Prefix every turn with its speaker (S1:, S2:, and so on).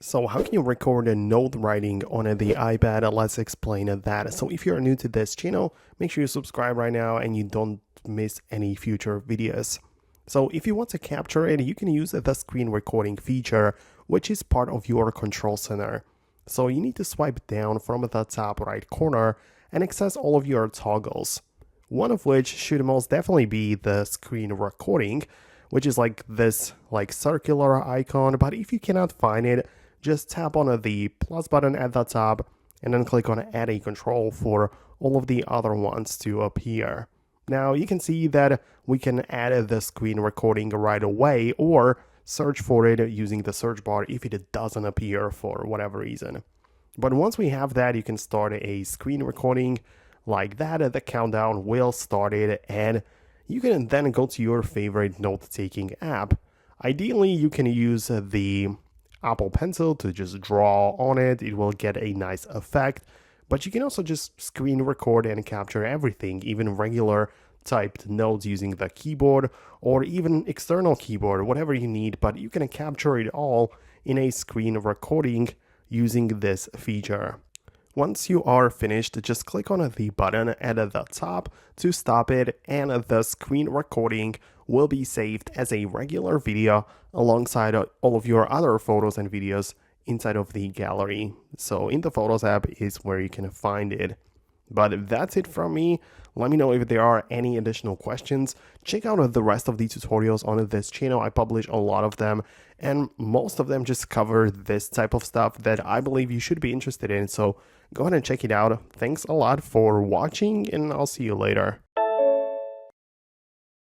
S1: So how can you record a note writing on the iPad? Let's explain that. So if you're new to this channel, make sure you subscribe right now and you don't miss any future videos. So if you want to capture it, you can use the screen recording feature, which is part of your control center. So you need to swipe down from the top right corner and access all of your toggles. One of which should most definitely be the screen recording, which is like this circular icon. But if you cannot find it, just tap on the plus button at the top and then click on add a control for all of the other ones to appear. Now you can see that we can add the screen recording right away or search for it using the search bar if it doesn't appear for whatever reason. But once we have that, you can start a screen recording like that. The countdown will start it and you can then go to your favorite note-taking app. Ideally, you can use the Apple Pencil to just draw on it. It will get a nice effect, but you can also just screen record and capture everything, even regular typed notes using the keyboard or even external keyboard, whatever you need, but you can capture it all in a screen recording using this feature. Once you are finished, just click on the button at the top to stop it, and the screen recording will be saved as a regular video alongside all of your other photos and videos inside of the gallery. So in the Photos app is where you can find it. But that's it from me. Let me know if there are any additional questions. Check out the rest of the tutorials on this channel. I publish a lot of them, and most of them just cover this type of stuff that I believe you should be interested in. So go ahead and check it out. Thanks a lot for watching, and I'll see you later.